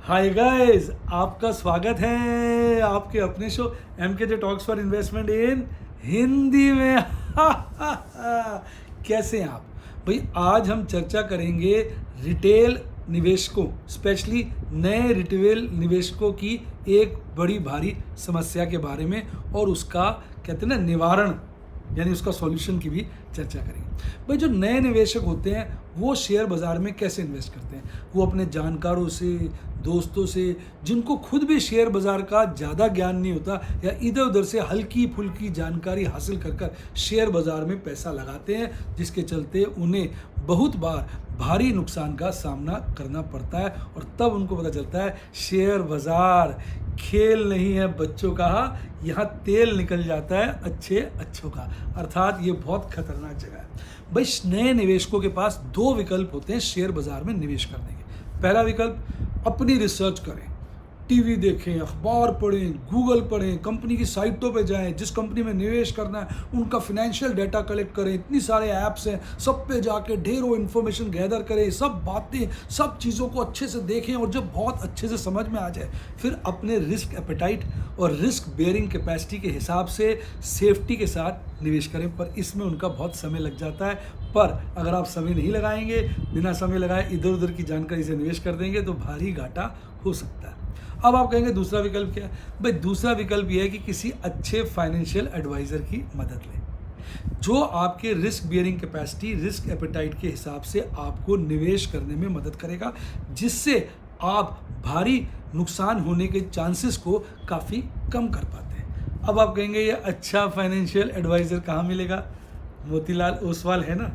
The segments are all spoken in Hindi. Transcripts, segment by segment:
हाय गाइस, आपका स्वागत है आपके अपने show MKJ talks for investment इन हिंदी में। कैसे हैं आप भाई? आज हम चर्चा करेंगे रिटेल निवेशकों, स्पेशली नए रिटेल निवेशकों की एक बड़ी भारी समस्या के बारे में और उसका कहते हैं ना निवारण, यानी उसका सॉल्यूशन की भी चर्चा करेंगे। भाई जो नए निवेशक होते हैं वो शेयर बाज़ार में कैसे इन्वेस्ट करते हैं? वो अपने जानकारों से, दोस्तों से, जिनको खुद भी शेयर बाज़ार का ज़्यादा ज्ञान नहीं होता या इधर उधर से हल्की फुल्की जानकारी हासिल कर कर शेयर बाज़ार में पैसा लगाते हैं, जिसके चलते उन्हें बहुत बार भारी नुकसान का सामना करना पड़ता है और तब उनको पता चलता है शेयर बाज़ार खेल नहीं है बच्चों का, यहाँ तेल निकल जाता है अच्छे अच्छों का, अर्थात ये बहुत खतरनाक जगह है। भाई नए निवेशकों के पास दो विकल्प होते हैं शेयर बाज़ार में निवेश करने के। पहला विकल्प, अपनी रिसर्च करें, टीवी देखें, अखबार पढ़ें, गूगल पढ़ें, कंपनी की साइटों पे जाएं, जिस कंपनी में निवेश करना है उनका फिनेंशियल डाटा कलेक्ट करें, इतनी सारे ऐप्स हैं, सब पे जाके ढेरों इन्फॉर्मेशन गैदर करें, सब बातें, सब चीज़ों को अच्छे से देखें और जब बहुत अच्छे से समझ में आ जाए फिर अपने रिस्क एपेटाइट और रिस्क बेयरिंग कैपेसिटी के हिसाब से सेफ्टी के साथ निवेश करें। पर इसमें उनका बहुत समय लग जाता है, पर अगर आप समय नहीं लगाएंगे, बिना समय लगाए इधर उधर की जानकारी से निवेश कर देंगे तो भारी घाटा हो सकता है। अब आप कहेंगे दूसरा विकल्प क्या है? भाई दूसरा विकल्प यह है कि किसी अच्छे फाइनेंशियल एडवाइज़र की मदद लें, जो आपके risk bearing capacity, risk appetite के हिसाब से आपको निवेश करने में मदद करेगा, जिससे आप भारी नुकसान होने के चांसेस को काफ़ी कम कर पाते हैं। अब आप कहेंगे ये अच्छा फाइनेंशियल एडवाइज़र कहाँ मिलेगा? मोतीलाल ओसवाल है ना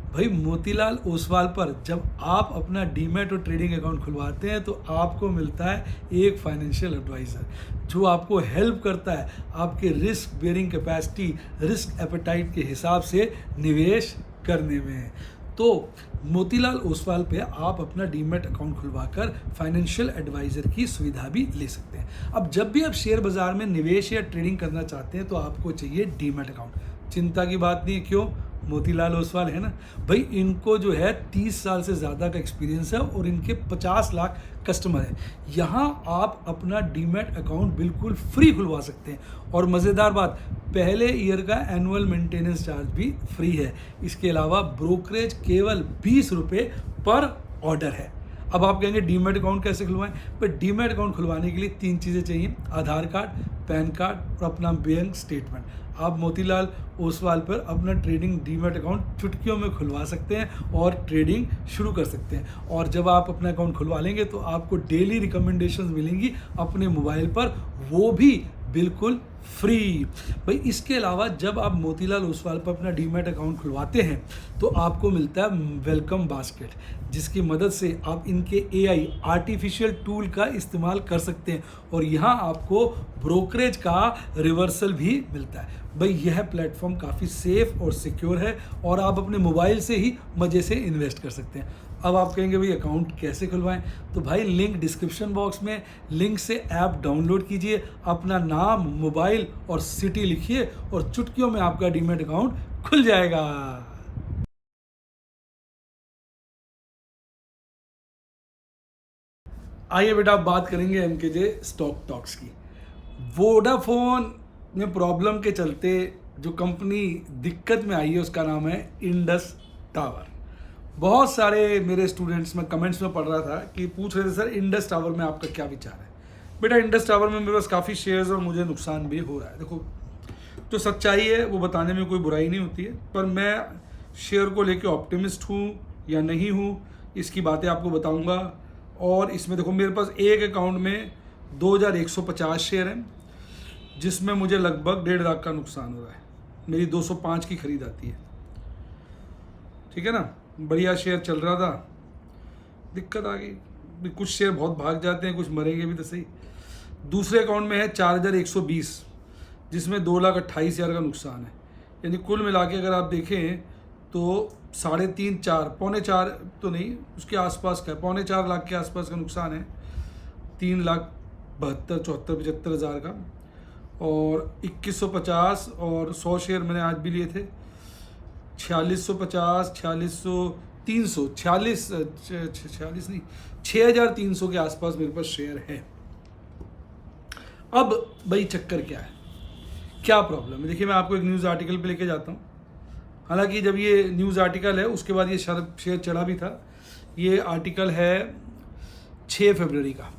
भाई। मोतीलाल ओसवाल पर जब आप अपना डीमैट और ट्रेडिंग अकाउंट खुलवाते हैं तो आपको मिलता है एक फाइनेंशियल एडवाइज़र जो आपको हेल्प करता है आपके risk bearing capacity, risk appetite के हिसाब से निवेश करने में। तो मोतीलाल ओसवाल पे आप अपना डीमैट अकाउंट खुलवाकर फाइनेंशियल एडवाइज़र की सुविधा भी ले सकते हैं। अब जब भी आप शेयर बाज़ार में निवेश या ट्रेडिंग करना चाहते हैं तो आपको चाहिए डीमैट अकाउंट। चिंता की बात नहीं, क्यों? मोतीलाल ओसवाल है ना भाई, इनको जो है 30 साल से ज़्यादा का एक्सपीरियंस है और इनके 50 लाख कस्टमर हैं। यहाँ आप अपना डीमैट अकाउंट बिल्कुल फ्री खुलवा सकते हैं और मज़ेदार बात, पहले ईयर का एनुअल मेंटेनेंस चार्ज भी फ्री है। इसके अलावा ब्रोकरेज केवल 20 रुपये पर ऑर्डर है। अब आप कहेंगे डीमैट अकाउंट कैसे खुलवाएं? पर डीमैट अकाउंट खुलवाने के लिए 3 चीज़ें चाहिए, आधार कार्ड, पैन कार्ड और अपना बैंक स्टेटमेंट। आप मोतीलाल ओसवाल पर अपना ट्रेडिंग डीमैट अकाउंट चुटकियों में खुलवा सकते हैं और ट्रेडिंग शुरू कर सकते हैं। और जब आप अपना अकाउंट खुलवा लेंगे तो आपको डेली रिकमेंडेशंस मिलेंगी अपने मोबाइल पर, वो भी बिल्कुल फ्री। भाई इसके अलावा जब आप मोतीलाल ओसवाल पर अपना डीमैट अकाउंट खुलवाते हैं तो आपको मिलता है वेलकम बास्केट, जिसकी मदद से आप इनके AI आर्टिफिशियल टूल का इस्तेमाल कर सकते हैं और यहाँ आपको ब्रोकरेज का रिवर्सल भी मिलता है। भाई यह प्लेटफॉर्म काफ़ी सेफ और सिक्योर है और आप अपने मोबाइल से ही मज़े से इन्वेस्ट कर सकते हैं। अब आप कहेंगे भाई अकाउंट कैसे खुलवाएं? तो भाई लिंक डिस्क्रिप्शन बॉक्स में, लिंक से ऐप डाउनलोड कीजिए, अपना नाम, मोबाइल और सिटी लिखिए और चुटकियों में आपका डीमैट अकाउंट खुल जाएगा। आइए बेटा, आप बात करेंगे MKJ स्टॉक टॉक्स की। वोडाफोन में प्रॉब्लम के चलते जो कंपनी दिक्कत में आई है उसका नाम है इंडस टावर। बहुत सारे मेरे स्टूडेंट्स में कमेंट्स में पढ़ रहा था कि पूछ रहे थे सर इंडस टावर में आपका क्या विचार है? बेटा इंडस टावर में मेरे पास काफ़ी शेयर्स और मुझे नुकसान भी हो रहा है। देखो जो सच्चाई है वो बताने में कोई बुराई नहीं होती है, पर मैं शेयर को लेके ऑप्टिमिस्ट हूँ या नहीं हूँ इसकी बातें आपको बताऊँगा। और इसमें देखो मेरे पास एक अकाउंट में 2150 शेयर हैं, जिसमें मुझे लगभग 1.5 लाख का नुकसान हो रहा है। मेरी 205 की खरीद आती है, ठीक है ना। बढ़िया शेयर चल रहा था, दिक्कत आ गई, कुछ शेयर बहुत भाग जाते हैं, कुछ मरेंगे भी तो सही। दूसरे अकाउंट में है 4120, जिसमें 2,28,000 का नुकसान है। यानी कुल मिला के अगर आप देखें तो 3.5, 4, पौने 4 तो नहीं, उसके आसपास का है, 3.25 लाख के आसपास का नुकसान है। 3,72,000, 74,000, 75,000 का। और 2150 और 100 शेयर मैंने आज भी लिए थे। 4650, 4600, 300, 46 नहीं 6,300 के आसपास मेरे पास शेयर है। अब भाई चक्कर क्या है, क्या प्रॉब्लम है? देखिए मैं आपको एक न्यूज़ आर्टिकल पे लेके जाता हूँ। हालांकि जब ये न्यूज़ आर्टिकल है उसके बाद ये शेयर चढ़ा भी था। ये आर्टिकल है 6 फरवरी का।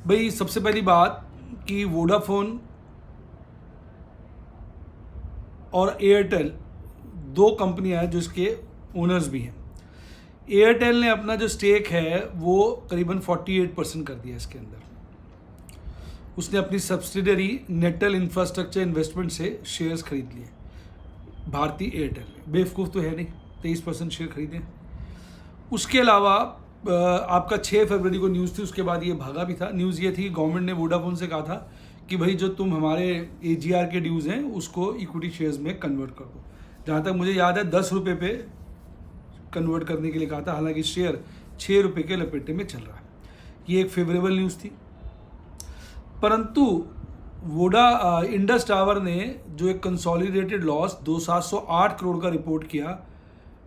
भाई सबसे पहली बात कि वोडाफोन और एयरटेल 2 कंपनियां हैं जो इसके ओनर्स भी हैं। एयरटेल ने अपना जो स्टेक है वो करीबन 48% कर दिया इसके अंदर। उसने अपनी सब्सिडरी नेटल इंफ्रास्ट्रक्चर इन्वेस्टमेंट से शेयर्स खरीद लिए भारतीय एयरटेल ने। बेवकूफ़ तो है नहीं, 23% शेयर खरीदे। उसके अलावा आपका 6 फरवरी को न्यूज़ थी, उसके बाद ये भागा भी था। न्यूज़ ये थी गवर्नमेंट ने वोडाफोन से कहा था कि भाई जो तुम हमारे AGR के ड्यूज़ हैं उसको इक्विटी शेयर्स में कन्वर्ट कर दो। जहाँ तक मुझे याद है 10 रुपये पे कन्वर्ट करने के लिए कहा था, हालांकि शेयर 6 रुपये के लपेटे में चल रहा है। ये एक फेवरेबल न्यूज़ थी। परंतु इंडस टावर ने जो एक कंसोलिडेटेड लॉस 708 करोड़ का रिपोर्ट किया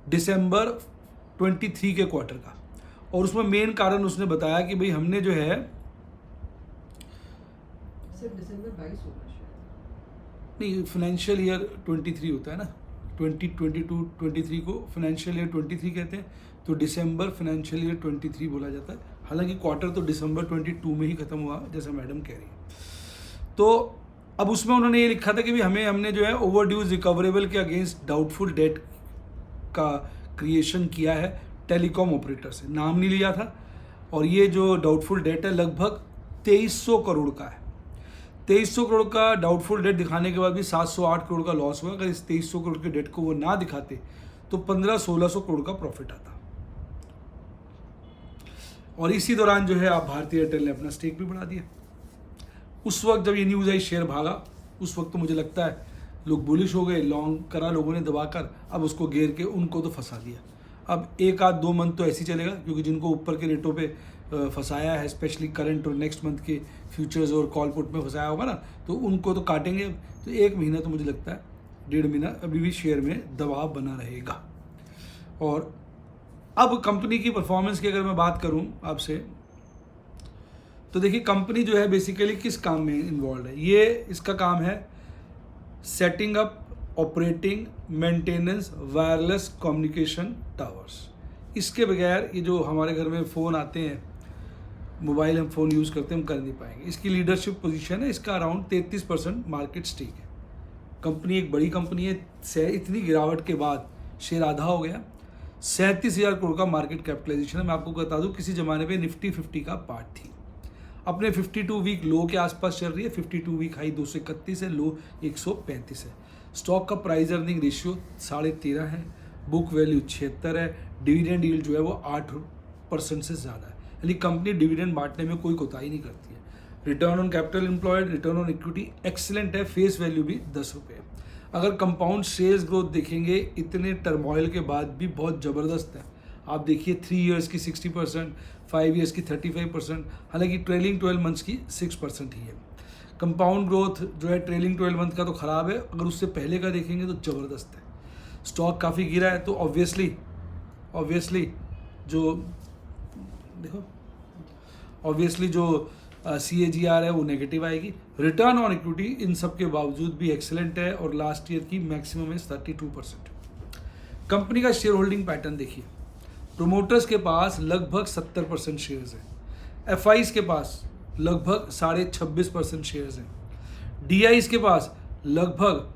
दिसंबर 23 के क्वार्टर का, और उसमें मेन कारण उसने बताया कि भाई हमने जो है दिसंबर 22 होगा नहीं, फाइनेंशियल ईयर 23 होता है ना, 2022-23 को फाइनेंशियल ईयर 23 कहते हैं, तो दिसंबर फाइनेंशियल ईयर 23 बोला जाता है। हालांकि क्वार्टर तो दिसंबर 22 में ही खत्म हुआ जैसा मैडम कह रही है। तो अब उसमें उन्होंने ये लिखा था कि भाई हमने जो है ओवरड्यूज रिकवरेबल के अगेंस्ट डाउटफुल डेट का क्रिएशन किया है टेलीकॉम ऑपरेटर से, नाम नहीं लिया था। और ये जो डाउटफुल डेट है लगभग 2300 करोड़ का है। 2300 करोड़ का डाउटफुल डेट दिखाने के बाद भी 708 करोड़ का लॉस हुआ। अगर इस 2300 करोड़ के डेट को वो ना दिखाते तो 1500-1600 करोड़ का प्रॉफिट आता। और इसी दौरान जो है आप भारतीय एयरटेल ने अपना स्टेक भी बढ़ा दिया। उस वक्त जब ये न्यूज़ आई शेयर भागा, उस वक्त तो मुझे लगता है लोग बुलिश हो गए, लॉन्ग करा लोगों ने दबाकर, अब उसको घेर के उनको तो फंसा दिया। अब 1-2 मंथ तो ऐसे ही चलेगा, क्योंकि जिनको ऊपर के रेटों पे फंसाया है, स्पेशली करंट और नेक्स्ट मंथ के फ्यूचर्स और कॉल पुट में फंसाया होगा ना, तो उनको तो काटेंगे। तो 1 महीना तो मुझे लगता है, 1.5 महीना अभी भी शेयर में दबाव बना रहेगा। और अब कंपनी की परफॉर्मेंस की अगर मैं बात करूं आपसे, तो देखिए कंपनी जो है बेसिकली किस काम में इन्वॉल्व है। ये इसका काम है setting up, operating, maintenance wireless communication towers. इसके बगैर ये जो हमारे घर में फ़ोन आते हैं, मोबाइल हम फ़ोन यूज़ करते हैं, हम कर नहीं पाएंगे। इसकी लीडरशिप पोजीशन है, इसका अराउंड 33% मार्केट स्टेक है। कंपनी एक बड़ी कंपनी है। इतनी गिरावट के बाद शेयर आधा हो गया। 37,000 करोड़ का मार्केट कैपिटलाइजेशन है। मैं आपको बता दूं किसी ज़माने पे निफ्टी 50 का पार्ट थी। अपने 52 वीक लो के आसपास चल रही है। 52 वीक हाई 231 है, लो 135 है। स्टॉक का प्राइस अर्निंग रेशियो 13.5 है। बुक वैल्यू 76 है। डिविडेंड यील्ड जो है वो 8% से ज़्यादा है, यानी कंपनी डिविडेंड बांटने में कोई कोताही नहीं करती है। Return on capital employed, return on equity excellent है। फेस वैल्यू भी 10 रुपये है। अगर कंपाउंड सेल्स ग्रोथ देखेंगे इतने टर्मोइल के बाद भी बहुत ज़बरदस्त है। आप देखिए 3 इयर्स की 60%, 5 इयर्स की 35%, हालांकि ट्रेलिंग 12 मंथ्स की 6% ही है। कंपाउंड ग्रोथ जो है ट्रेलिंग 12 मंथ का तो ख़राब है, अगर उससे पहले का देखेंगे तो ज़बरदस्त है। स्टॉक काफ़ी गिरा है, तो ऑब्वियसली जो CAGR है वो नेगेटिव आएगी। रिटर्न ऑन इक्विटी इन सब के बावजूद भी एक्सेलेंट है, और लास्ट ईयर की मैक्सिमम है 32%। कंपनी का शेयर होल्डिंग पैटर्न देखिए, प्रोमोटर्स के पास लगभग 70% शेयर्स हैं। FIs के पास लगभग 26.5% शेयर्स हैं। DIs के पास लगभग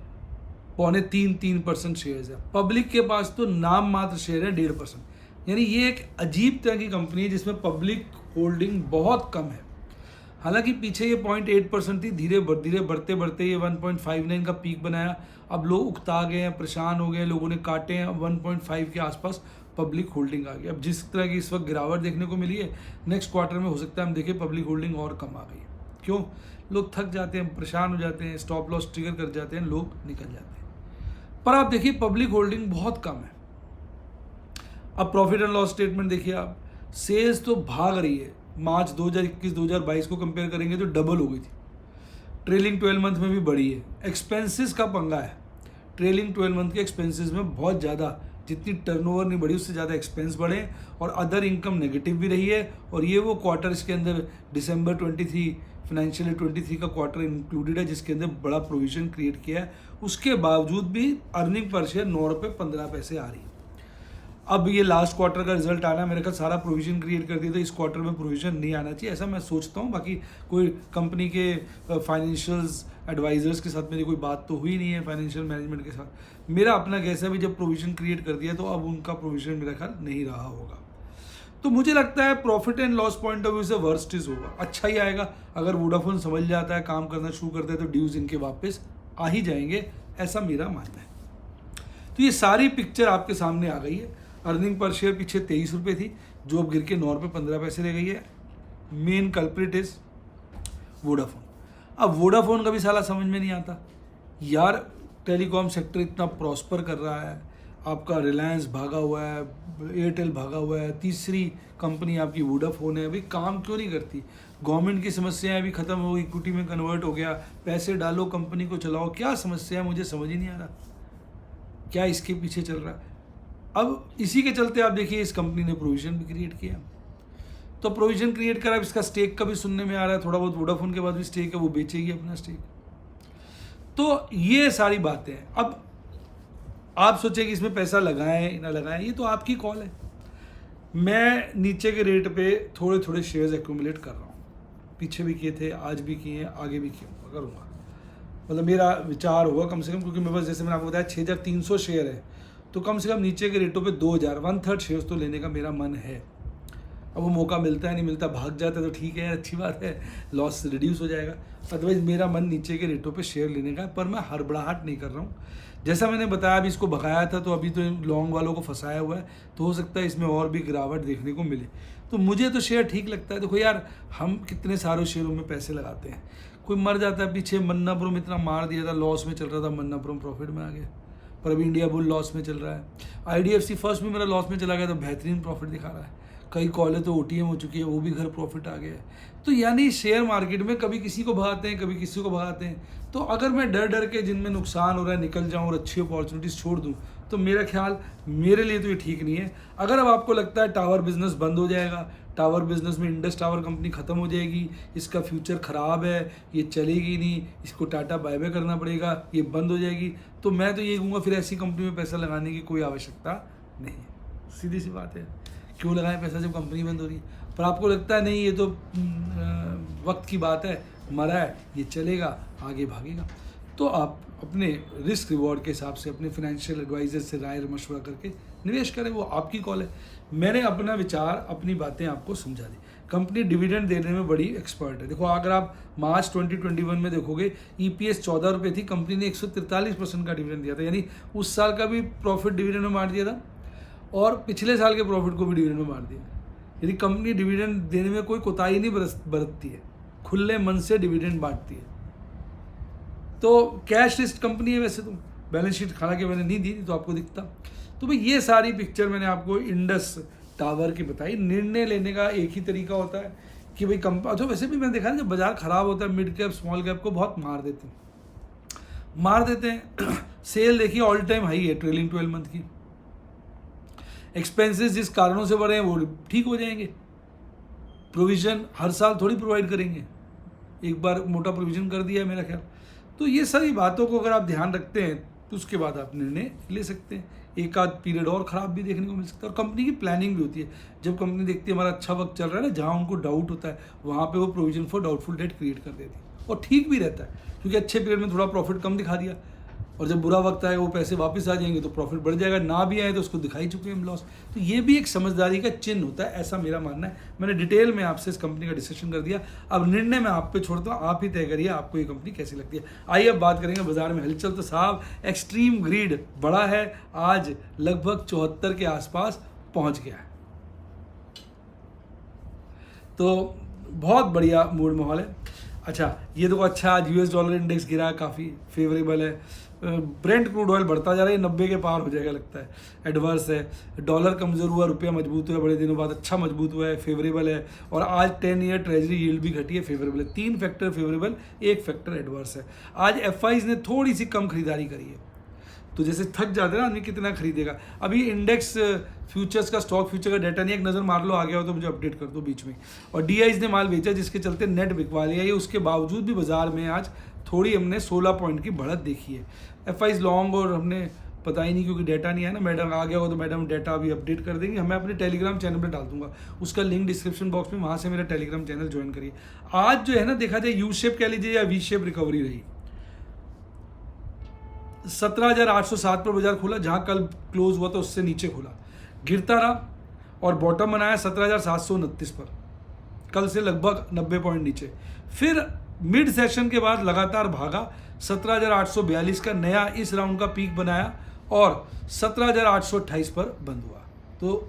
2.25-3% शेयर्स है। पब्लिक के पास तो नाम मात्र शेयर है 1.5%। यानी ये एक अजीब तरह की कंपनी है जिसमें पब्लिक होल्डिंग बहुत कम है। हालांकि पीछे ये 0.8% थी, धीरे बढ़ते ये 1.59 का पीक बनाया। अब लोग उकता गए हैं, परेशान हो गए, लोगों ने काटे हैं। 1.5 के आसपास पब्लिक होल्डिंग आ गई। अब जिस तरह की इस वक्त गिरावट देखने को मिली है, नेक्स्ट क्वार्टर में हो सकता है हम देखें पब्लिक होल्डिंग और कम आ गई है। क्यों? लोग थक जाते हैं, परेशान हो जाते हैं, स्टॉप लॉस ट्रिगर कर जाते हैं, लोग निकल जाते हैं। पर आप देखिए पब्लिक होल्डिंग बहुत कम है। अब प्रॉफिट एंड लॉस स्टेटमेंट देखिए आप, सेल्स तो भाग रही है। मार्च 2021-2022 को कंपेयर करेंगे तो डबल हो गई थी। ट्रेलिंग 12 मंथ में भी बढ़ी है। एक्सपेंसेस का पंगा है, ट्रेलिंग 12 मंथ के एक्सपेंसेस में बहुत ज़्यादा जितनी टर्नओवर नहीं बढ़ी उससे ज़्यादा एक्सपेंस बढ़े और अदर इनकम नेगेटिव भी रही है। और ये वो क्वार्टर इसके अंदर दिसंबर 23 फाइनेंशियल ईयर 23 का क्वार्टर इंक्लूडेड है जिसके अंदर बड़ा प्रोविजन क्रिएट किया है। उसके बावजूद भी अर्निंग पर शेयर 9 रुपये 15 पैसे आ रही है। अब ये लास्ट क्वार्टर का रिजल्ट आना, मेरे ख्याल सारा प्रोविजन क्रिएट कर दिया, तो इस क्वार्टर में प्रोविजन नहीं आना चाहिए ऐसा मैं सोचता हूँ। बाकी कोई कंपनी के फाइनेंशियल्स एडवाइजर्स के साथ मेरी कोई बात तो हुई नहीं है, फाइनेंशियल मैनेजमेंट के साथ। मेरा अपना कैसा भी जब प्रोविजन क्रिएट कर दिया तो अब उनका प्रोविजन मेरा ख्याल नहीं रहा होगा। तो मुझे लगता है profit and loss point of view से वर्स्ट इज होगा, अच्छा ही आएगा। अगर वोडाफोन समझ जाता है, काम करना शुरू करता है तो ड्यूज इनके वापस आ ही जाएंगे, ऐसा मेरा मानना है। तो ये सारी पिक्चर आपके सामने आ गई है। अर्निंग पर शेयर पीछे 23 रुपये थी जो अब गिर के 9 रुपये 15 पैसे रह गई है। Main culprit is Vodafone. अब वोडाफोन का भी साला समझ में नहीं आता यार, टेलीकॉम सेक्टर इतना प्रॉस्पर कर रहा है, आपका रिलायंस भागा हुआ है, एयरटेल भागा हुआ है, तीसरी कंपनी आपकी वोडाफोन है, अभी काम क्यों नहीं करती? गवर्नमेंट की समस्याएं अभी खत्म हो गई, इक्विटी में कन्वर्ट हो गया, पैसे डालो कंपनी को चलाओ, क्या समस्या है मुझे समझ ही नहीं आ रहा, क्या इसके पीछे चल रहा है। अब इसी के चलते आप देखिए इस कंपनी ने प्रोविजन भी क्रिएट किया, तो प्रोविजन क्रिएट करा, इसका स्टेक का भी सुनने में आ रहा है, थोड़ा बहुत वोडाफोन के बाद भी स्टेक है, वो बेचेगी अपना स्टेक। तो ये सारी बातें हैं। अब आप सोचें कि इसमें पैसा लगाएं ना लगाएं, ये तो आपकी कॉल है। मैं नीचे के रेट पे थोड़े थोड़े शेयर्स एक्यूमुलेट कर रहा हूँ, पीछे भी किए थे, आज भी किए हैं, आगे भी करूँगा। मतलब मेरा विचार होगा कम से कम, क्योंकि मेरे पास जैसे मैंने आपको बताया 6300 शेयर है, तो कम से कम नीचे के रेटों पे 2000 1/3 शेयर्स तो लेने का मेरा मन है। अब वो मौका मिलता है नहीं मिलता, भाग जाता है तो ठीक है, अच्छी बात है, लॉस रिड्यूस हो जाएगा। अदरवाइज मेरा मन नीचे के रेटों पे शेयर लेने का है, पर मैं हड़बड़ाहट नहीं कर रहा हूँ। जैसा मैंने बताया अभी इसको भगाया था, तो अभी तो लॉन्ग वालों को फंसाया हुआ है, तो हो सकता है इसमें और भी गिरावट देखने को मिले। तो मुझे तो शेयर ठीक लगता है। देखो यार, हम कितने सारे शेयरों में पैसे लगाते हैं, कोई मर जाता है, पीछे मन्नापुरम इतना मार दिया था, लॉस में चल रहा था, मन्नापुरम प्रॉफिट में आ गया, पर अभी इंडिया बुल लॉस में चल रहा है। IDFC फर्स्ट भी मेरा लॉस में चला गया तो बेहतरीन प्रॉफिट दिखा रहा है। कई कॉलें तो OTM हो चुकी है, वो भी घर प्रॉफिट आ गया है। तो यानी शेयर मार्केट में कभी किसी को भगाते हैं, कभी किसी को भगाते हैं। तो अगर मैं डर डर के जिनमें नुकसान हो रहा है निकल जाऊं और अच्छी अपॉर्चुनिटीज़ छोड़ दूं, तो मेरा ख्याल मेरे लिए तो ये ठीक नहीं है। अगर अब आपको लगता है टावर बिजनेस बंद हो जाएगा, टावर बिजनेस में इंडस टावर कंपनी ख़त्म हो जाएगी, इसका फ्यूचर ख़राब है, ये चलेगी नहीं, इसको टाटा बाय बाय करना पड़ेगा, ये बंद हो जाएगी, तो मैं तो ये कहूँगा फिर ऐसी कंपनी में पैसा लगाने की कोई आवश्यकता नहीं है। सीधी सी बात है, क्यों लगाएं पैसा जब कंपनी बंद हो रही है। पर आपको लगता है नहीं ये तो वक्त की बात है, मरा है, ये चलेगा, आगे भागेगा, तो आप अपने रिस्क रिवॉर्ड के हिसाब से अपने फाइनेंशियल एडवाइजर से राय मशवरा करके निवेश करें, वो आपकी कॉल है। मैंने अपना विचार, अपनी बातें आपको समझा दी। कंपनी डिविडेंड देने में बड़ी एक्सपर्ट है। देखो अगर आप मार्च 2021 में देखोगे, EPS 14 रुपये थी, कंपनी ने 143% का डिविडेंड दिया था, यानी उस साल का भी प्रॉफिट डिविडेंड में बांट दिया था और पिछले साल के प्रॉफिट को भी डिविडेंड में बांट दिया। यदि कंपनी डिविडेंड देने में कोई कोताही नहीं बरतती है, खुले मन से डिविडेंड बांटती है। तो कैश लिस्ट कंपनी है वैसे, तो बैलेंस शीट हालांकि मैंने नहीं दी तो आपको दिखता। तो भाई ये सारी पिक्चर मैंने आपको इंडस टावर की बताई। निर्णय लेने का एक ही तरीका होता है कि भाई तो वैसे भी मैंने देखा है जब बाजार खराब होता है, मिड कैप स्मॉल कैप को बहुत मार देते हैं। सेल देखिए ऑल टाइम हाई है ट्रेलिंग 12 मंथ की। एक्सपेंसेस जिस कारणों से बढ़े हैं वो ठीक हो जाएंगे। प्रोविजन हर साल थोड़ी प्रोवाइड करेंगे, एक बार मोटा प्रोविजन कर दिया है मेरा ख्याल। तो ये सारी बातों को अगर आप ध्यान रखते हैं तो उसके बाद आप निर्णय ले सकते हैं। एक आध पीरियड और ख़राब भी देखने को मिल सकता है। और कंपनी की प्लानिंग भी होती है, जब कंपनी देखती है हमारा अच्छा वक्त चल रहा है ना, जहाँ उनको डाउट होता है वहाँ पे वो provision for doubtful debt create कर देती है, और ठीक भी रहता है, क्योंकि अच्छे पीरियड में थोड़ा प्रॉफिट कम दिखा दिया और जब बुरा वक्त आएगा वो पैसे वापस आ जाएंगे तो प्रॉफिट बढ़ जाएगा, ना भी आए तो उसको दिखाई चुके हैं हम लॉस। तो ये भी एक समझदारी का चिन्ह होता है, ऐसा मेरा मानना है। मैंने डिटेल में आपसे इस कंपनी का डिस्कशन कर दिया, अब निर्णय मैं आप पे छोड़ता हूँ, आप ही तय करिए आपको ये कंपनी कैसी लगती है। आइए अब बात करेंगे बाजार में हलचल। तो साहब एक्सट्रीम ग्रीड बड़ा है, आज लगभग 74 के आसपास पहुँच गया है, तो बहुत बढ़िया मूड माहौल है। अच्छा ये देखो, अच्छा आज $US इंडेक्स गिरा है, काफ़ी फेवरेबल है। ब्रेंट क्रूड ऑयल बढ़ता जा रहा है, 90 के पार हो जाएगा लगता है, एडवर्स है। डॉलर कमज़ोर हुआ, रुपया मजबूत हुआ, बड़े दिनों बाद अच्छा मजबूत हुआ है, फेवरेबल है। और आज 10 ईयर ट्रेजरी यील्ड भी घटी है, फेवरेबल है। 3 फैक्टर फेवरेबल, 1 फैक्टर एडवर्स है। आज FIs ने थोड़ी सी कम खरीदारी करी है, तो जैसे थक जाता है ना आदमी, कितना खरीदेगा। अभी इंडेक्स फ्यूचर्स का, स्टॉक फ्यूचर का डाटा नहीं, एक नज़र मार लो, आ गया हो तो मुझे अपडेट कर दो बीच में। और DIs ने माल बेचा जिसके चलते नेट बिकवा लिया। ये उसके बावजूद भी बाजार में आज थोड़ी हमने 16 पॉइंट की बढ़त देखी है। FIs लॉन्ग, और हमने पता ही नहीं क्योंकि डाटा नहीं है ना, मैडम आ गया हो तो मैडम डाटा अभी अपडेट कर देंगे। मैं अपने टेलीग्राम चैनल पर डाल दूंगा, उसका लिंक डिस्क्रिप्शन बॉक्स में, वहाँ से मेरा टेलीग्राम चैनल ज्वाइन करिए। आज जो है ना, देखा जाए यू शेप कह लीजिए या V शेप रिकवरी रही। 17,807 पर बाजार खुला, जहां कल क्लोज हुआ तो उससे नीचे खुला, गिरता रहा और बॉटम बनाया 17,729 पर, कल से लगभग 90 पॉइंट नीचे। फिर मिड सेशन के बाद लगातार भागा, 17,842 का नया इस राउंड का पीक बनाया और 17,828 पर बंद हुआ। तो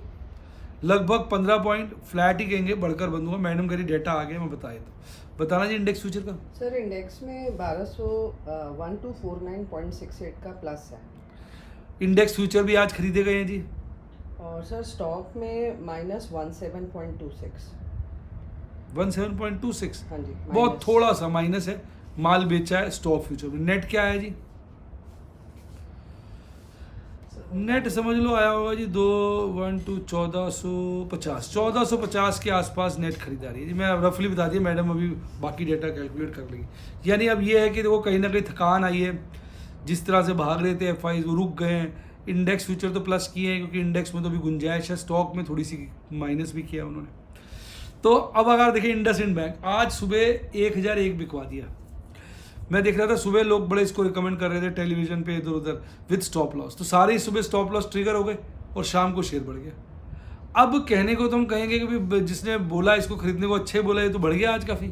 लगभग 15 पॉइंट फ्लैट ही कहेंगे, बढ़कर बंद हुआ। मैडम करी डेटा आ गया, मैं बताया तो बताना जी इंडेक्स फ्यूचर का। सर इंडेक्स में 1249.68 का प्लस है, इंडेक्स फ्यूचर भी आज खरीदे गए हैं जी। और सर स्टॉक में -17.26। 17.26, हाँ जी, बहुत minus। थोड़ा सा माइनस है। माल बेचा है स्टॉक फ्यूचर में। नेट क्या है जी? नेट समझ लो आया होगा जी 1450 के आसपास नेट खरीदारी है जी। मैं रफली बता दिया, मैडम अभी बाकी डेटा कैलकुलेट कर लेगी। यानी अब ये है कि देखो कहीं ना कहीं थकान आई है, जिस तरह से भाग रहे थे FIs वो रुक गए हैं। इंडेक्स फ्यूचर तो प्लस किए हैं क्योंकि इंडेक्स में तो भी गुंजाइश है, स्टॉक में थोड़ी सी माइनस भी किया उन्होंने। तो अब अगर देखिए इंडसइंड बैंक आज सुबह 1001 बिकवा दिया। मैं देख रहा था सुबह लोग बड़े इसको रिकमेंड कर रहे थे टेलीविजन पे इधर उधर विद स्टॉप लॉस, तो सारे सुबह स्टॉप लॉस ट्रिगर हो गए और शाम को शेयर बढ़ गया। अब कहने को तो हम कहेंगे कि भाई जिसने बोला इसको खरीदने को अच्छे बोला, ये तो बढ़ गया आज काफ़ी।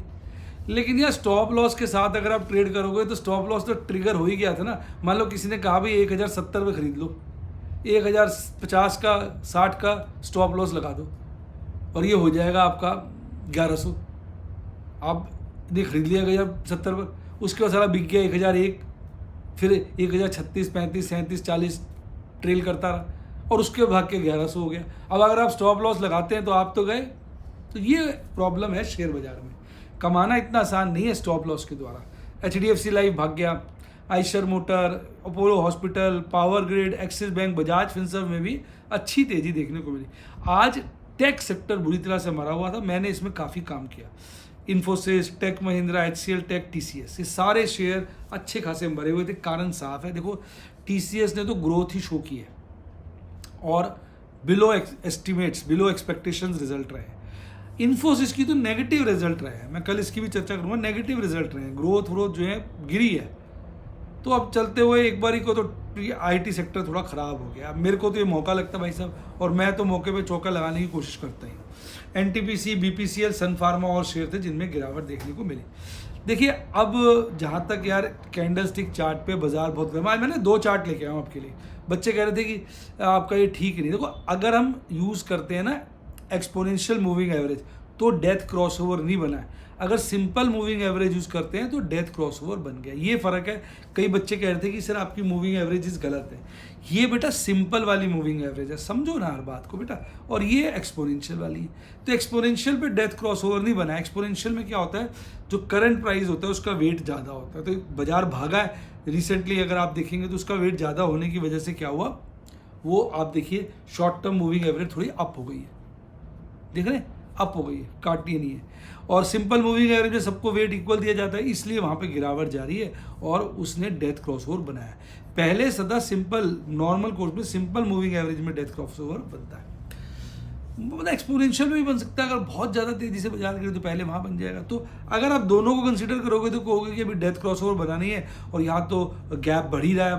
लेकिन यार स्टॉप लॉस के साथ अगर आप ट्रेड करोगे तो स्टॉप लॉस तो ट्रिगर हो ही गया था ना। मान लो किसी ने कहा भाई 1070 पे खरीद लो, 1050 का 60 का स्टॉप लॉस लगा दो और ये हो जाएगा आपका 1100। आपने खरीद लिया 1070 पर, उसके बाद सारा बिक गया 1001, फिर 1036, 35, 37, 40 ट्रेल करता रहा और उसके भाग के 1100 हो गया। अब अगर आप स्टॉप लॉस लगाते हैं तो आप तो गए। तो ये प्रॉब्लम है शेयर बाजार में, कमाना इतना आसान नहीं है स्टॉप लॉस के द्वारा। HDFC लाइफ भाग गया, Eicher motor, Apollo hospital, power grid, axis bank, Bajaj Finserv में भी अच्छी तेजी देखने को मिली। आज टेक सेक्टर बुरी तरह से मरा हुआ था, मैंने इसमें काफ़ी काम किया। Infosys, take Mahindra, HCL take, TCS, ये सारे शेयर अच्छे खासे मरे हुए थे। कारण साफ है, देखो TCS ने तो ग्रोथ ही शो की है और below estimates, below expectations result रहे हैं। इन्फोसिस की तो नेगेटिव रिजल्ट रहे हैं, मैं कल इसकी भी चर्चा करूँगा। नेगेटिव रिजल्ट रहे हैं, ग्रोथ जो है गिरी है। तो अब चलते हुए एक बारी को तो IT सेक्टर थोड़ा ख़राब हो गया। मेरे को तो ये मौका लगता है भाई साहब, और मैं तो मौके पे चौका लगाने की कोशिश करता ही। NTPC, BPCL, सन फार्मा और शेयर थे जिनमें गिरावट देखने को मिली। देखिए अब जहाँ तक यार कैंडल स्टिक चार्ट पे बाजार बहुत गर्म। आज मैंने 2 चार्ट लेके आया हूँ आपके लिए। बच्चे कह रहे थे कि आपका ये ठीक नहीं। देखो अगर हम यूज़ करते हैं ना एक्सपोनेंशियल मूविंग एवरेज तो डेथ क्रॉसओवर नहीं बना है। अगर सिंपल मूविंग एवरेज यूज़ करते हैं तो डेथ क्रॉसओवर बन गया। ये फ़र्क है। कई बच्चे कह रहे थे कि सर आपकी मूविंग एवरेजेस गलत है। ये बेटा सिंपल वाली मूविंग एवरेज है, समझो ना हर बात को बेटा। और ये एक्सपोनेंशियल वाली है। तो एक्सपोनेंशियल पे डेथ क्रॉसओवर नहीं बना है। एक्सपोनेंशियल में क्या होता है, जो करंट प्राइस होता है उसका वेट ज़्यादा होता है। तो बाजार भागा है रिसेंटली, अगर आप देखेंगे तो उसका वेट ज़्यादा होने की वजह से क्या हुआ, वो आप देखिए शॉर्ट टर्म मूविंग एवरेज थोड़ी अप हो गई है। देख रहे हैं, अप हो गई है, काटनी नहीं है। और सिंपल मूविंग एवरेज में सबको वेट इक्वल दिया जाता है, इसलिए वहाँ पे गिरावट जारी है और उसने डेथ क्रॉसओवर बनाया। पहले सदा सिंपल नॉर्मल कोर्स में सिंपल मूविंग एवरेज में डेथ क्रॉसओवर बनता है। मतलब एक्सपोनेंशियल में भी बन सकता है। अगर बहुत ज़्यादा तेज़ी से बाजार गिरे तो पहले वहाँ बन जाएगा। तो अगर आप दोनों को कंसीडर करोगे तो कहोगे कि अभी डेथ क्रॉसओवर बना नहीं है और यहाँ तो गैप बढ़ ही रहा है,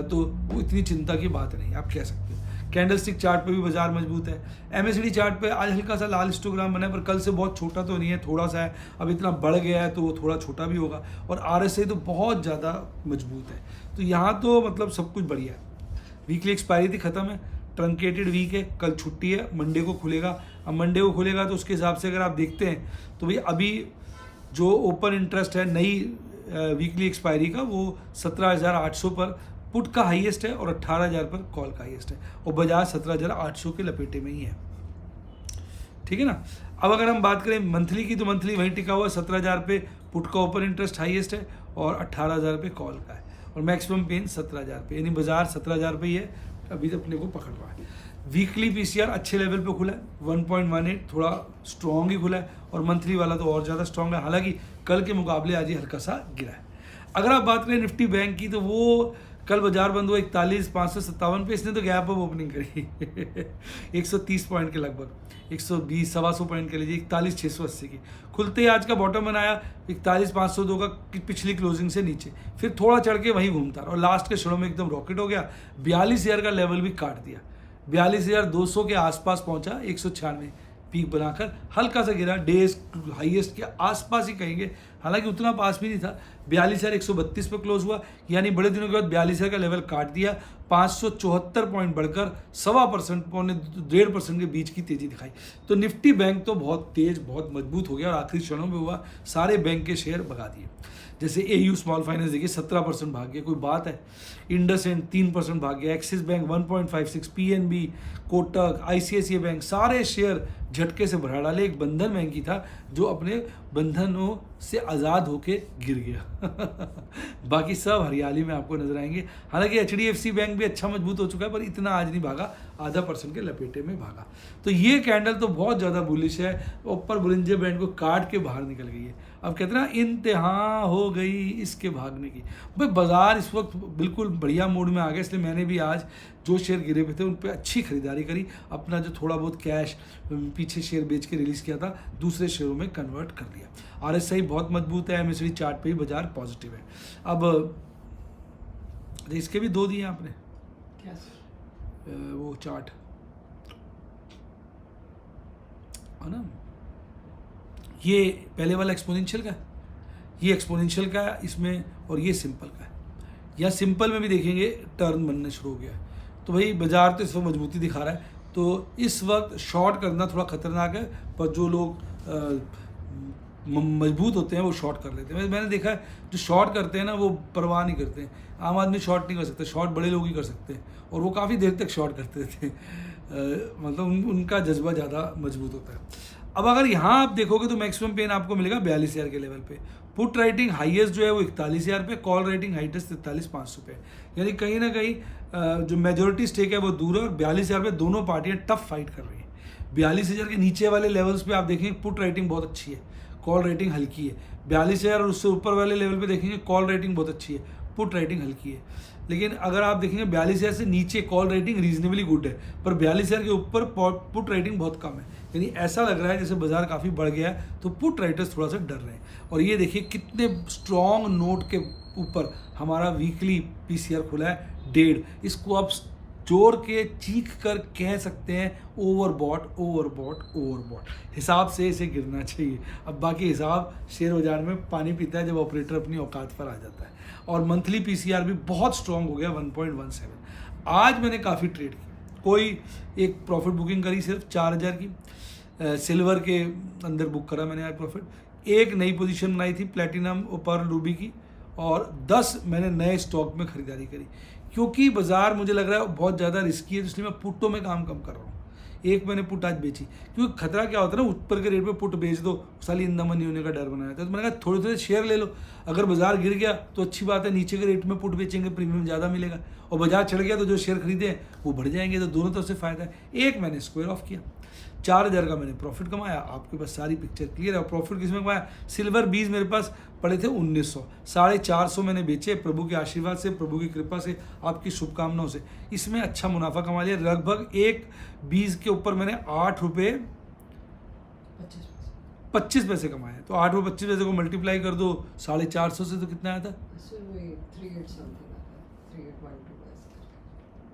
तो वो इतनी चिंता की बात नहीं, आप कह सकते हो। कैंडलस्टिक चार्ट पे भी बाजार मजबूत है। MACD चार्ट पे आज हल्का सा लाल हिस्टोग्राम बना है, पर कल से बहुत छोटा तो नहीं है, थोड़ा सा है। अब इतना बढ़ गया है तो वो थोड़ा छोटा भी होगा। और RSI तो बहुत ज़्यादा मजबूत है। तो यहाँ तो मतलब सब कुछ बढ़िया है। वीकली एक्सपायरी थी, ख़त्म है। ट्रंकेटेड वीक है, कल छुट्टी है, मंडे को खुलेगा। अब मंडे को खुलेगा तो उसके हिसाब से अगर आप देखते हैं तो भाई अभी जो ओपन इंटरेस्ट है नई वीकली एक्सपायरी का वो 17,800 पर पुट का हाईएस्ट है और 18,000 पर कॉल का हाईएस्ट है। और बाजार 17,800 के लपेटे में ही है। ठीक है ना। अब अगर हम बात करें मंथली की, तो मंथली वहीं टिका हुआ 17,000 पे पुट का ओपन इंटरेस्ट हाईएस्ट है और 18,000 पे कॉल का है। और मैक्सिमम पेन 17,000 पे, यानी बाजार 17,000 पे ही है, अभी तो अपने को पकड़ रहा है। वीकली पीसीआर अच्छे लेवल पे खुला है 1.18, थोड़ा स्ट्रॉन्ग ही खुला है, और मंथली वाला तो और ज़्यादा स्ट्रॉन्ग है, हालांकि कल के मुकाबले आज ही हल्का सा गिरा है। अगर आप बात करें निफ्टी बैंक की, तो वो कल बाजार बंद हुआ 41,557 पे, इसने तो गैप अप ओपनिंग करी 130 पॉइंट के लगभग, 120 125 पॉइंट के लीजिए, 41,680 की खुलते ही आज का बॉटम बनाया 41,502 का पिछली क्लोजिंग से नीचे, फिर थोड़ा चढ़ के वहीं घूमता रहा और लास्ट के क्षणों में एकदम रॉकेट हो गया, 42,000 का लेवल भी काट दिया, 42,200 के आसपास पहुंचा, 196 पीक बनाकर हल्का सा गिरा, डेज हाईएस्ट के आसपास ही कहेंगे, हालांकि उतना पास भी नहीं था, 42,132 पे क्लोज हुआ, यानी बड़े दिनों के बाद 42,000 का लेवल काट दिया, 574 पॉइंट बढ़कर 1.25% पौने 1.5% के बीच की तेजी दिखाई। तो निफ्टी बैंक तो बहुत तेज, बहुत मजबूत हो गया और आखिरी क्षणों में हुआ, सारे बैंक के शेयर भगा दिए। जैसे एयू स्मॉल फाइनेंस देखिए 17% भाग गया, कोई बात है। इंडसइंड 3% भाग गया, axis bank 1.56, PNB, Kotak, ICICI bank, सारे शेयर झटके से बढ़ा डाले। एक बंधन बैंक ही था जो अपने बंधनों से आज़ाद होके गिर गया बाकी सब हरियाली में आपको नजर आएंगे। हालांकि एचडीएफसी बैंक भी अच्छा मजबूत हो चुका है, पर इतना आज नहीं भागा, 0.5% के लपेटे में भागा। तो ये कैंडल तो बहुत ज़्यादा बुलिश है, ऊपर बुलिंजर बैंड को काट के बाहर निकल गई है। अब कहते हैं ना, इंतहा हो गई इसके भागने की। भाई बाजार इस वक्त बिल्कुल बढ़िया मूड में आ गया, इसलिए मैंने भी आज जो शेयर गिरे हुए थे उन पे अच्छी खरीदारी करी, अपना जो थोड़ा बहुत कैश पीछे शेयर बेच के रिलीज़ किया था दूसरे शेयरों में कन्वर्ट कर दिया। आरएसआई बहुत मजबूत है, एमएसडी चार्ट पे ही बाजार पॉजिटिव है। अब इसके भी दो दिए आपने क्या वो चार्ट है ना, ये पहले वाला एक्सपोनेंशियल का, ये एक्सपोनेंशियल का है इसमें, और ये सिंपल का है। या सिंपल में भी देखेंगे टर्न बनने शुरू हो गया है। तो भाई बाजार तो इस वक्त मजबूती दिखा रहा है, तो इस वक्त शॉर्ट करना थोड़ा खतरनाक है, पर जो लोग मजबूत होते हैं वो शॉर्ट कर लेते हैं। मैंने देखा है जो शॉर्ट करते हैं ना वो परवाह नहीं करते हैं। आम आदमी शॉर्ट नहीं कर सकते, शॉर्ट बड़े लोग ही कर सकते हैं, और वो काफ़ी देर तक शॉर्ट करते थे मतलब उनका जज्बा ज़्यादा मजबूत होता है। अब अगर यहाँ आप देखोगे तो मैक्सिमम पेन आपको मिलेगा 42,000 के लेवल पे। पुट राइटिंग हाईएस्ट जो है वो 41,000 पे, कॉल राइटिंग हाईएस्ट 43,500 पे, यानी कहीं ना कहीं जो मेजोरिटी स्टेक है वो दूर है, और 42,000 पे दोनों पार्टियां टफ फाइट कर रही हैं। 42,000 के नीचे वाले लेवल्स पे आप देखेंगे पुट राइटिंग बहुत अच्छी है, कॉल रेटिंग हल्की है। 42,000 और उससे ऊपर वाले लेवल पे देखेंगे कॉल रेटिंग बहुत अच्छी है, पुट रेटिंग हल्की है। लेकिन अगर आप देखेंगे 42,000 से नीचे कॉल रेटिंग रीजनेबली गुड है, पर 42,000 के ऊपर पुट रेटिंग बहुत कम है, यानी ऐसा लग रहा है जैसे बाजार काफ़ी बढ़ गया है, तो पुट राइटर्स थोड़ा सा डर रहे हैं। और ये देखिए कितने स्ट्रॉन्ग नोट के ऊपर हमारा वीकली पीसीआर खुला है 1.5, इसको आप जोर के चीख कर कह सकते हैं ओवरबॉट ओवरबॉट ओवरबॉट, हिसाब से इसे गिरना चाहिए। अब बाकी हिसाब शेयर बाजार में पानी पीता है जब ऑपरेटर अपनी औकात पर आ जाता है। और मंथली पीसीआर भी बहुत स्ट्रॉन्ग हो गया 1.17। आज मैंने काफ़ी ट्रेड की, कोई एक प्रॉफिट बुकिंग करी सिर्फ 4,000 की, सिल्वर के अंदर बुक करा मैंने आज प्रॉफिट। एक नई पोजीशन बनाई थी प्लेटिनम और पर्ल रूबी की, और 10 मैंने नए स्टॉक में खरीदारी करी, क्योंकि बाजार मुझे लग रहा है बहुत ज़्यादा रिस्की है, इसलिए मैं पुट्टों में काम कम कर रहा हूँ। एक मैंने पुट आज बेची, क्योंकि खतरा क्या होता है ना, ऊपर के रेट पे पुट बेच दो, साली इंदमन नहीं होने का डर बनाया था। तो मैंने कहा थोड़े थोड़े शेयर ले लो, अगर बाजार गिर गया तो अच्छी बात है, नीचे के रेट में पुट बेचेंगे प्रीमियम ज़्यादा मिलेगा, और बाजार चढ़ गया तो जो शेयर खरीदे हैं वो बढ़ जाएंगे, तो दोनों तरफ से फ़ायदा है। एक मैंने स्क्वायर ऑफ किया, 4,000 का मैंने प्रॉफिट कमाया। आपके पास सारी पिक्चर क्लियर है। प्रॉफिट किसमें कमाया, सिल्वर बीज मेरे पास पड़े थे 1900, 450 मैंने बेचे, प्रभु के आशीर्वाद से, प्रभु की कृपा से, आपकी शुभकामनाओं से इसमें अच्छा मुनाफा कमा लिया। लगभग एक बीज के ऊपर मैंने 8 रुपये 25 पैसे कमाए। तो 8 रुपये 25 पैसे को मल्टीप्लाई कर दो 450 से, तो कितना आया था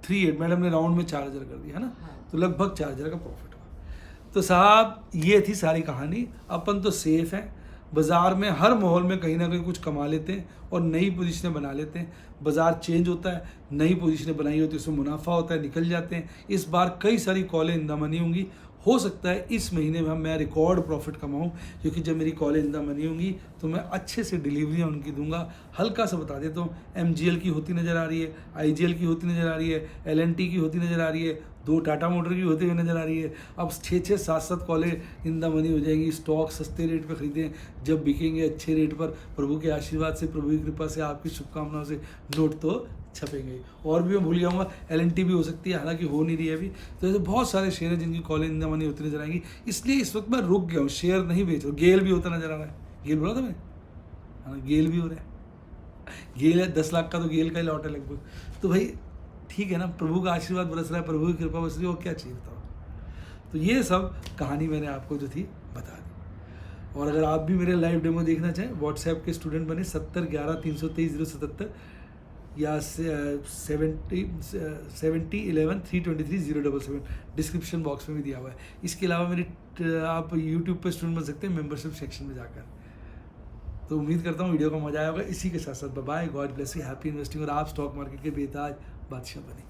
38। मैडम ने राउंड में 4,000 कर दिया है ना, तो लगभग 4,000 का प्रॉफिट हुआ। तो साहब ये थी सारी कहानी। अपन तो सेफ हैं, बाज़ार में हर माहौल में कहीं ना कहीं कुछ कमा लेते हैं और नई पोजीशनें बना लेते हैं। बाज़ार चेंज होता है, नई पोजीशनें बनाई होती है, उसमें मुनाफा होता है, निकल जाते हैं। इस बार कई सारी कॉलें इंदा मनी होंगी, हो सकता है इस महीने में मैं रिकॉर्ड प्रॉफिट कमाऊं, क्योंकि जब मेरी कॉलेज इंदा मनी होंगी तो मैं अच्छे से डिलीवरियाँ उनकी दूंगा। हल्का सा बता देता हूँ, MGL की होती नज़र आ रही है, IGL की होती नज़र आ रही है, LNT की होती नज़र आ रही है, 2 टाटा मोटर की होते हुए नजर आ रही है। अब 6-6 7-7 कॉलेज इन द मनी हो जाएंगी। स्टॉक सस्ते रेट पे खरीदें, जब बिकेंगे अच्छे रेट पर, प्रभु के आशीर्वाद से, प्रभु की कृपा से, आपकी शुभकामनाओं से नोट तो छपेंगे। और भी मैं भूल जाऊँगा, LNT भी हो सकती है, हालांकि हो नहीं रही है अभी। तो ऐसे बहुत सारे शेयर हैं जिनकी कॉलेज इन द मनी होती नजर आएंगी। इसलिए इस वक्त मैं रुक गया हूँ, शेयर नहीं बेच रहा हूँ। गेल भी होता नजर आ रहा है, गेल बोला था मैं, हाँ गेल भी हो रहा है। गेल है 10 लाख का, तो गेल का ही लॉट है लगभग। तो भाई ठीक है ना, प्रभु का आशीर्वाद बरस रहा है, प्रभु की कृपा बरस रही है, और क्या चाहिए बताओ। तो ये सब कहानी मैंने आपको जो थी बता दी। और अगर आप भी मेरे लाइव डेमो देखना चाहें, व्हाट्सएप के स्टूडेंट बने 7011-323-077 या 7011-323-077, डिस्क्रिप्शन बॉक्स में भी दिया हुआ है। इसके अलावा मेरी आप यूट्यूब पर स्टूडेंट बन सकते हैं मेंबरशिप सेक्शन में जाकर। तो उम्मीद करता हूँ वीडियो का मजा आया होगा। इसी के साथ साथ bye, God bless you, happy investing, और आप स्टॉक मार्केट के बेताज बादशाह बने।